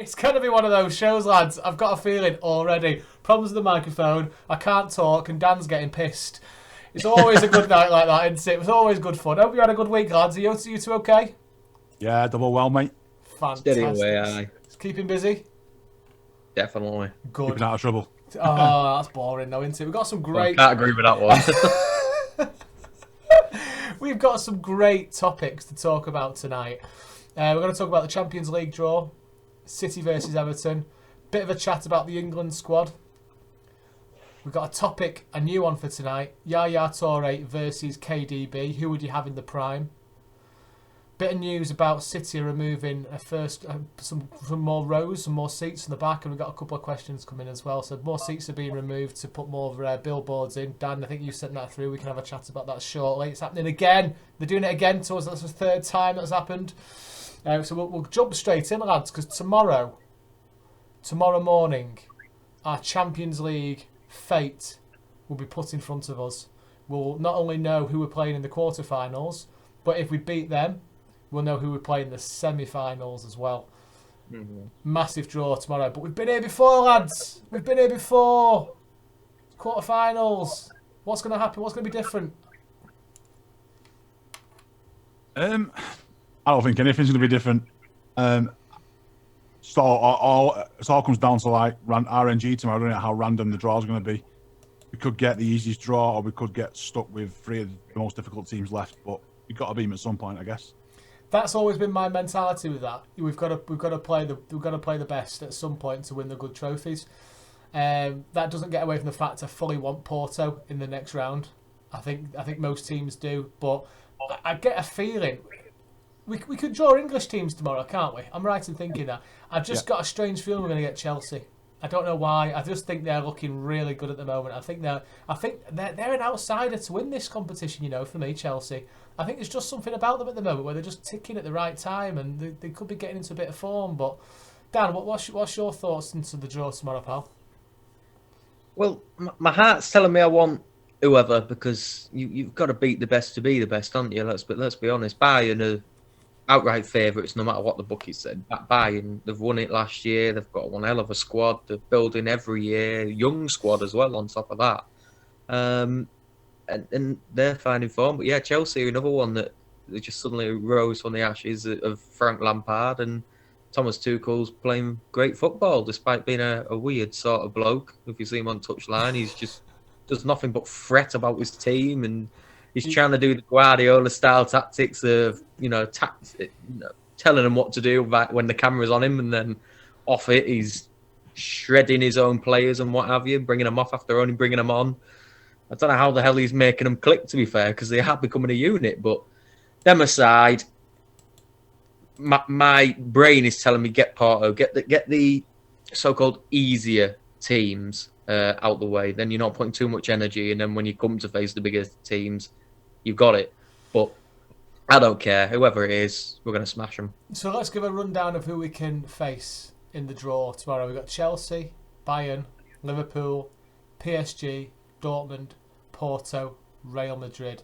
It's going to be one of those shows, lads. I've got a feeling already. Problems with the microphone. I can't talk, and Dan's getting pissed. It's always a good night like that, isn't it? It was always good fun. Hope you had a good week, lads. Are you two okay? Yeah, double well, mate. Fantastic. Steady away, aye. It's keeping busy? Definitely. Good. Keeping out of trouble. Oh, that's boring, though, isn't it? We've got some great... Well, I can't agree with that one. We've got some great topics to talk about tonight. We're going to talk about the Champions League draw, City versus Everton, bit of a chat about the England squad. We've got a topic, a new one for tonight, 𝗷𝗵𝗺 𝗀𝗏 versus KDB. Who would you have in the prime? Bit of news about City removing some more rows, some more seats in the back, and we've got a couple of questions coming as well. So more seats are being removed to put more billboards in. Dan, I think you sent that through. We can have a chat about that shortly. It's happening again. They're doing it again to us. That's the third time that's happened. So we'll jump straight in, lads, because tomorrow morning, our Champions League fate will be put in front of us. We'll not only know who we're playing in the quarterfinals, but if we beat them, we'll know who we're playing in the semi-finals as well. Massive draw tomorrow. But we've been here before, lads. We've been here before. Quarterfinals. What's going to happen? What's going to be different? I don't think anything's going to be different. So it all comes down to like RNG tomorrow, doesn't it? How random the draw is going to be. We could get the easiest draw, or we could get stuck with three of the most difficult teams left. But we've got to beat them at some point, I guess. That's always been my mentality with that. We've got to play the best at some point to win the good trophies. That doesn't get away from the fact I fully want Porto in the next round. I think most teams do, but I get a feeling we could draw English teams tomorrow, can't we? I'm right in thinking that. I've just got a strange feeling we're going to get Chelsea. I don't know why. I just think they're looking really good at the moment. I think they're an outsider to win this competition. You know, for me, Chelsea. I think there's just something about them at the moment where they're just ticking at the right time, and they could be getting into a bit of form. But Dan, what's your thoughts into the draw tomorrow, pal? Well, my heart's telling me I want whoever, because you've got to beat the best to be the best, aren't you? Let's be honest. Bayern are outright favourites, no matter what the bookies said. Bayern, they've won it last year. They've got one hell of a squad. They're building every year, young squad as well. On top of that, and they're finding form. But yeah, Chelsea are another one that they just suddenly rose from the ashes of Frank Lampard, and Thomas Tuchel's playing great football despite being a weird sort of bloke. If you see him on touchline, he's just does nothing but fret about his team, and he's trying to do the Guardiola style tactics of telling them what to do when the camera's on him, and then off it he's shredding his own players and what have you, bringing them off after only bringing them on. I don't know how the hell he's making them click, to be fair, because they are becoming a unit. But them aside, my brain is telling me get Porto, get the so-called easier teams out the way. Then you're not putting too much energy, and then when you come to face the bigger teams, you've got it. But I don't care. Whoever it is, we're going to smash them. So let's give a rundown of who we can face in the draw tomorrow. We've got Chelsea, Bayern, Liverpool, PSG, Dortmund, Porto, Real Madrid.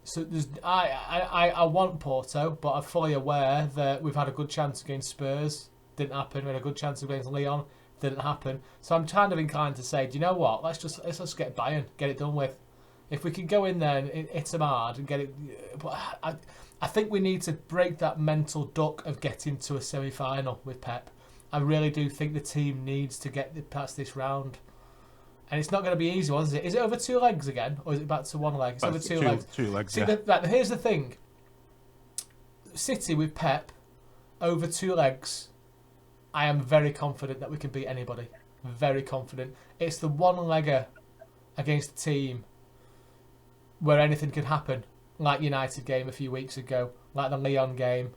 So I want Porto, but I'm fully aware that we've had a good chance against Spurs. Didn't happen. We had a good chance against Lyon. Didn't happen. So I'm kind of inclined to say, do you know what? Let's just get Bayern, get it done with. If we can go in there and hit them hard and get it, I think we need to break that mental duck of getting to a semi-final with Pep. I really do think the team needs to get past this round. And it's not going to be easy, is it? Is it over 2 legs again, or is it back to 1 leg? It's over 2 legs. 2 legs, See, yeah. Here's the thing. City with Pep, over 2 legs, I am very confident that we can beat anybody. Very confident. It's the 1-legger against a team where anything can happen, like United game a few weeks ago, like the Lyon game.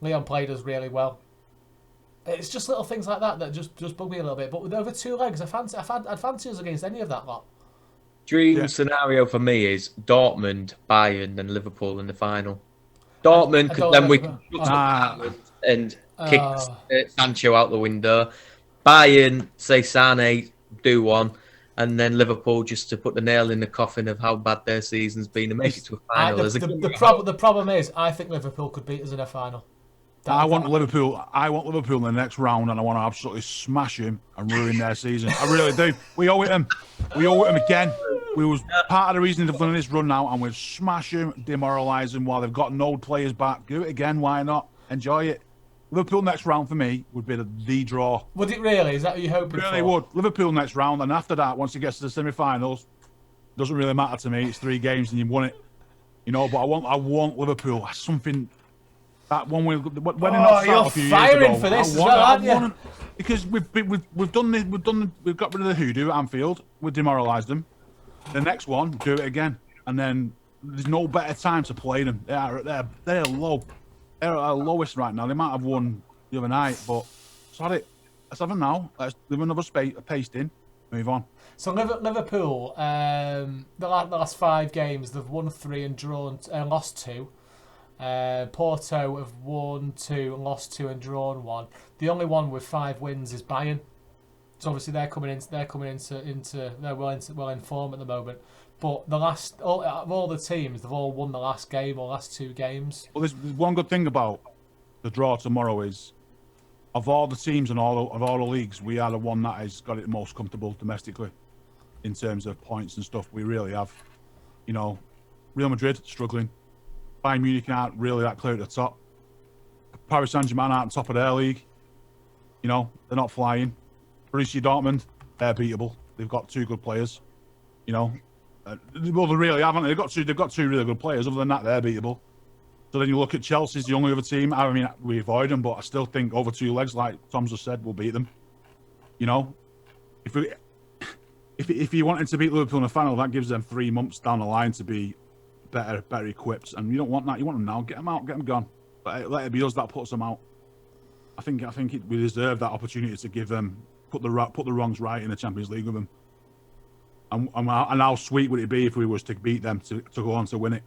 Lyon played us really well. It's just little things like that just bug me a little bit. But with over 2 legs, I'd fancy us against any of that lot. Dream scenario for me is Dortmund, Bayern, and Liverpool in the final. Dortmund, then we can and kick Sancho out the window. Bayern, say Sané, do one. And then Liverpool just to put the nail in the coffin of how bad their season's been and make it to a final. The problem is, I think Liverpool could beat us in a final. I want Liverpool in the next round, and I want to absolutely smash him and ruin their season. I really do. We owe it them. We owe it them again. We was part of the reason they've done this run now, and we've smashed them, demoralised them while they've got no players back. Do it again. Why not? Enjoy it. Liverpool next round for me would be the draw. Would it really? Is that what you're hoping for? Really would. Liverpool next round, and after that, once it gets to the semi-finals, doesn't really matter to me. It's 3 games and you've won it. You know, but I want Liverpool. Something that one when they're not you're a few firing years ago, for this as well, aren't you? Because we've done this. We've got rid of the hoodoo at Anfield. We've demoralised them. The next one, do it again, and then there's no better time to play them. They're low. They're at our lowest right now. They might have won the other night, but sorry, let's have them now. Let's give another paste in. Move on. So Liverpool, the last 5 games, they've won 3 and lost 2. Porto have won 2 and lost 2 and drawn 1. The only one with 5 wins is Bayern. So obviously they're coming into they're well in form at the moment. But of all the teams, they've all won the last game or last 2 games. Well, there's one good thing about the draw tomorrow is, of all the teams and all the leagues, we are the one that has got it most comfortable domestically in terms of points and stuff. We really have. You know, Real Madrid struggling. Bayern Munich aren't really that clear at the top. Paris Saint-Germain aren't top of their league. You know, they're not flying. Borussia Dortmund, they're beatable. They've got 2 good players. You know, well, they really haven't. They've got 2 really good players. Other than that, they're beatable. So then you look at Chelsea's the only other team. I mean, we avoid them, but I still think over 2 legs, like Tom's just said, we'll beat them. You know, if you wanted to beat Liverpool in the final, that gives them 3 months down the line to be better equipped, and you don't want that. You want them now. Get them out. Get them gone. But let it be us that puts them out. I think we deserve that opportunity to give them put the wrongs right in the Champions League with them. And how sweet would it be if we was to beat them to go on to win it?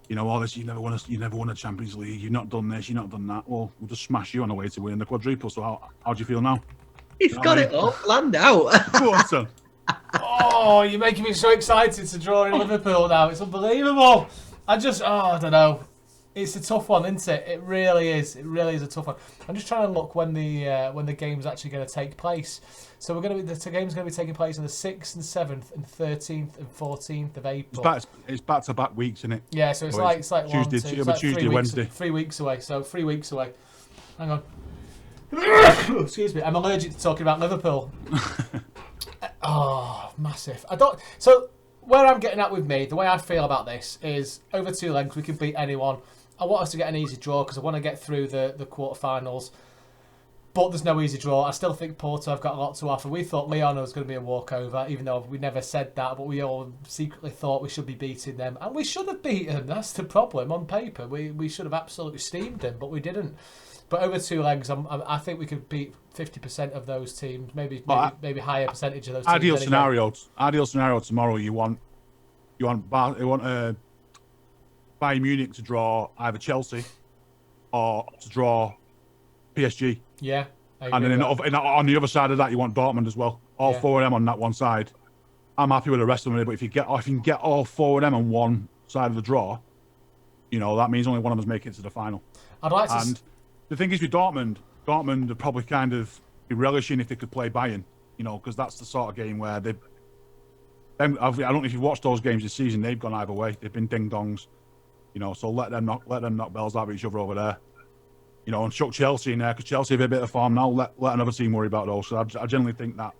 You know, all this, you never won a Champions League. You've not done this. You've not done that. Well, we'll just smash you on the way to winning the quadruple. So how do you feel now? He's got it all planned out. Go on, son. Oh, you're making me so excited to draw in Liverpool now. It's unbelievable. I don't know. It's a tough one, isn't it? It really is. It really is a tough one. I'm just trying to look when the game's actually going to take place. So the game's going to be taking place on the 6th and 7th and 13th and 14th of April. It's back-to-back weeks, isn't it? Yeah, so it's like Tuesday, Wednesday. 3 weeks away. So 3 weeks away. Hang on. Excuse me. I'm allergic to talking about Liverpool. Oh, massive. So where I'm getting at with me, the way I feel about this is over 2 legs, we can beat anyone. I want us to get an easy draw because I want to get through the quarterfinals. But there's no easy draw. I still think Porto have got a lot to offer. We thought Lyon was going to be a walkover, even though we never said that, but we all secretly thought we should be beating them. And we should have beaten them. That's the problem. On paper, we should have absolutely steamed them, but we didn't. But over 2 legs, I think we could beat 50% of those teams, maybe higher percentage of those teams. Ideal scenario tomorrow. You want Bayern Munich to draw either Chelsea or to draw PSG. Yeah. And then on the other side of that, you want Dortmund as well. All 4 of them on that one side. I'm happy with the rest of them, but if you can get all 4 of them on one side of the draw, you know that means only one of them is making it to the final. I'd like to. And the thing is with Dortmund would probably kind of be relishing if they could play Bayern, you know, because that's the sort of game where I don't know if you've watched those games this season. They've gone either way. They've been ding dongs, you know. So let them knock bells out of each other over there, you know, and chuck Chelsea in there because Chelsea have a bit of form now. Let another team worry about those. So I generally think that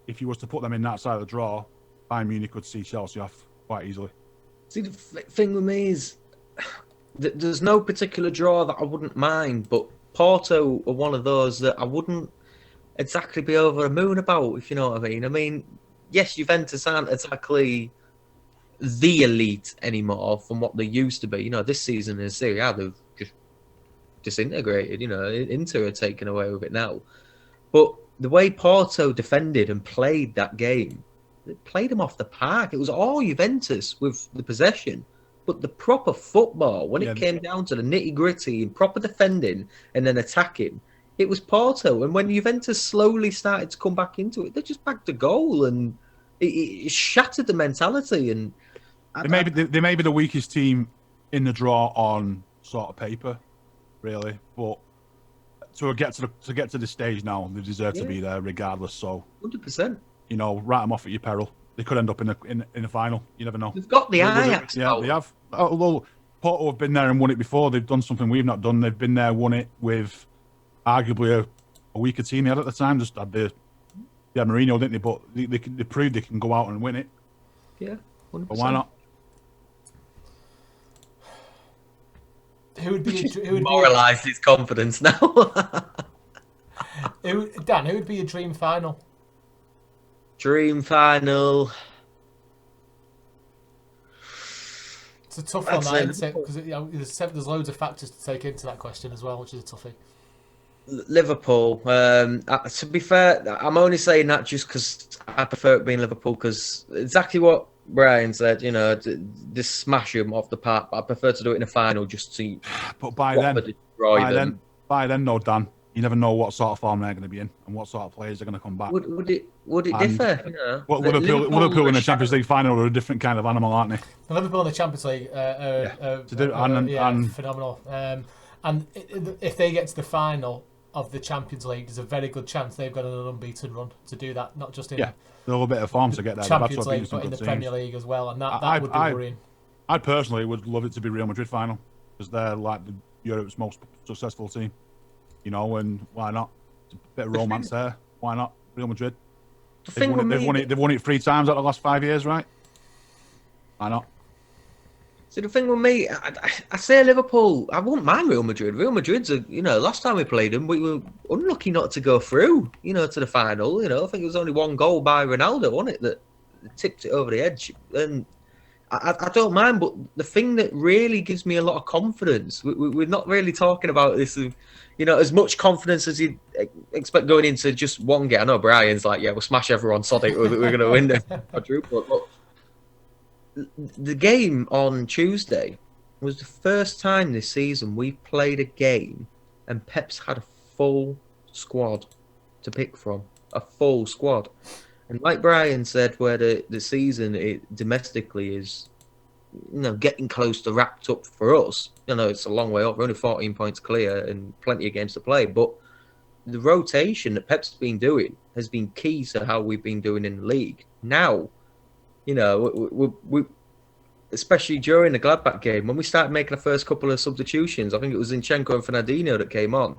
if you was to put them in that side of the draw, Bayern Munich could see Chelsea off quite easily. See, the thing with me is that there's no particular draw that I wouldn't mind, but Porto are one of those that I wouldn't exactly be over the moon about, if you know what I mean. I mean, yes, Juventus aren't exactly the elite anymore from what they used to be. You know, this season in Serie A, they've just disintegrated. You know, Inter are taken away with it now. But the way Porto defended and played that game, they played them off the park. It was all Juventus with the possession. But the proper football, when it came down to the nitty-gritty and proper defending and then attacking, it was Porto. And when Juventus slowly started to come back into it, they just bagged a goal and it shattered the mentality. And they may be the weakest team in the draw on sort of paper. really. But to get to the stage now, they deserve to be there regardless. So 100%. You know, write them off at your peril. They could end up in a final. You never know. They've got the Ajax. Yeah, they have. Although Porto have been there and won it before, they've done something we've not done. They've been there, won it with arguably a weaker team they had at the time. Just had Mourinho, didn't they? But they proved they can go out and win it. Yeah, 100%. But why not? Who would moralised his confidence now? Dan, who would be your dream final? Dream final. It's a tough one, isn't it? Because there's loads of factors to take into that question as well, which is a toughie. Liverpool. To be fair, I'm only saying that just because I prefer it being Liverpool, because exactly what Brian said, you know, just smash them off the park. But I prefer to do it in a final just to. But by then, no, Dan, you never know what sort of form they're going to be in and what sort of players are going to come back. Would it differ? You know? Liverpool in the Champions League final are a different kind of animal, aren't they? Liverpool in the Champions League are phenomenal. And if they get to the final of the Champions League, there's a very good chance they've got an unbeaten run to do that. Not just in a little bit of form to get there. Champions League, but in the Premier League as well, and that would be worrying. I personally would love it to be Real Madrid final because they're like Europe's most successful team. You know, and why not? It's a bit of romance there. Why not Real Madrid? They've won it 3 times out of the last 5 years, right? Why not? So the thing with me, I say Liverpool. I wouldn't mind Real Madrid. Real Madrid's last time we played them, we were unlucky not to go through, to the final. I think it was only 1 goal by Ronaldo, wasn't it, that tipped it over the edge. And I don't mind, but the thing that really gives me a lot of confidence, we're not really talking about this, as much confidence as you'd expect going into just one game. I know Brian's like, yeah, we'll smash everyone, sod it, we're going to win the quadruple. But the game on Tuesday was the first time this season we played a game and Pep's had a full squad to pick from. A full squad. And like Brian said, where the season domestically is getting close to wrapped up for us. It's a long way off. We're only 14 points clear and plenty of games to play. But the rotation that Pep's been doing has been key to how we've been doing in the league. Now, we especially during the Gladbach game, when we started making the first couple of substitutions, I think it was Zinchenko and Fernandinho that came on.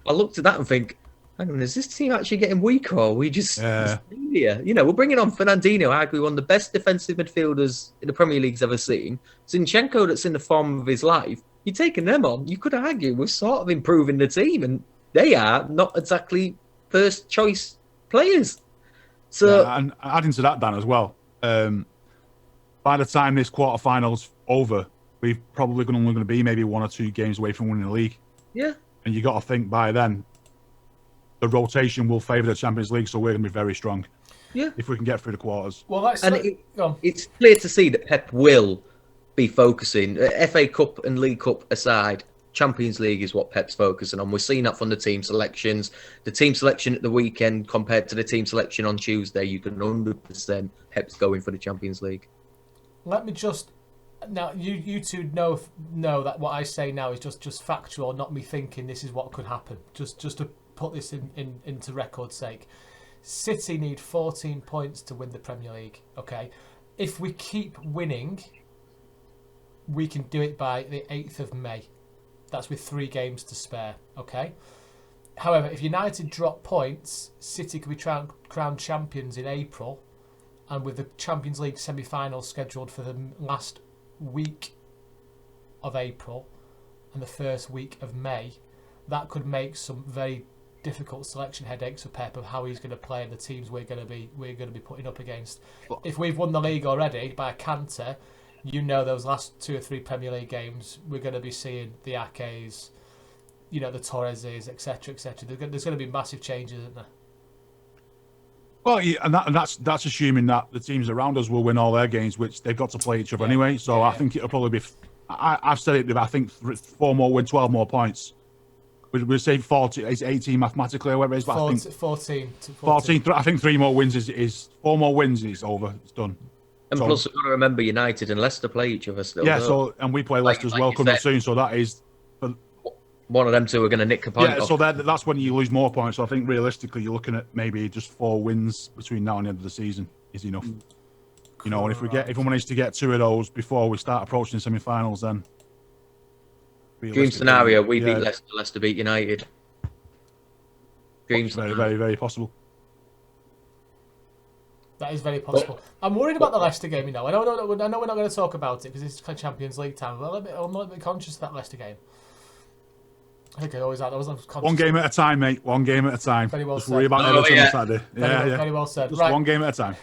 I looked at that and think, hang on, is this team actually getting weaker, or are we just here? We're bringing on Fernandinho, arguably one of the best defensive midfielders in the Premier League's ever seen. Zinchenko, that's in the form of his life. You're taking them on. You could argue we're sort of improving the team, and they are not exactly first choice players. So, and adding to that, Dan, as well. By the time this quarterfinal's over, we've probably only going to be maybe 1 or 2 games away from winning the league. Yeah. And you got to think by then, the rotation will favour the Champions League, so we're going to be very strong. Yeah. If we can get through the quarters. Well, it's clear to see that Pep will be focusing. FA Cup and League Cup aside, Champions League is what Pep's focusing on. We're seeing that from the team selections. The team selection at the weekend compared to the team selection on Tuesday, you can 100% Pep's going for the Champions League. Let me just now. You two know that what I say now is just factual, not me thinking this is what could happen. Just to put this into record's sake, City need 14 points to win the Premier League. Okay, if we keep winning, we can do it by the 8th of May. That's with 3 games to spare. Okay. However, if United drop points, City could be crowned champions in April. And with the Champions League semi-final scheduled for the last week of April and the first week of May, that could make some very difficult selection headaches for Pep of how he's going to play and the teams we're going to be putting up against. If we've won the league already by a canter, those last 2 or 3 Premier League games, we're going to be seeing the Ake's, the Torreses, etc., etc. There's going to be massive changes, isn't there? Well, yeah, and that's assuming that the teams around us will win all their games, which they've got to play each other anyway. So I think it'll probably be. I've said it. I think 4 more win, 12 more points. We'll say 40. It's 18 mathematically or whatever it is. But 14. I think 14. I think 3 more wins is 4 more wins. It's over. It's done. And plus, we've got to remember United and Leicester play each other still. Yeah. And we play Leicester as well coming soon. So that is. one of them two are going to nick a point Yeah, off. so that's when you lose more points. So I think realistically, you're looking at maybe just 4 wins between now and the end of the season is enough. You know, and if we manage to get 2 of those before we start approaching semi-finals, then Dream scenario: we yeah, beat Leicester, Leicester beat United. Dream very, very, very possible. That is very possible. I'm worried about the Leicester game. You know, I know we're not going to talk about it because it's Champions League time. But I'm a little bit conscious of that Leicester game. I think I always had. I was conscious. One game at a time, mate. One game at a time. Very well Just said. worry about Everton on Saturday. Very well said. Just right. one game at a time.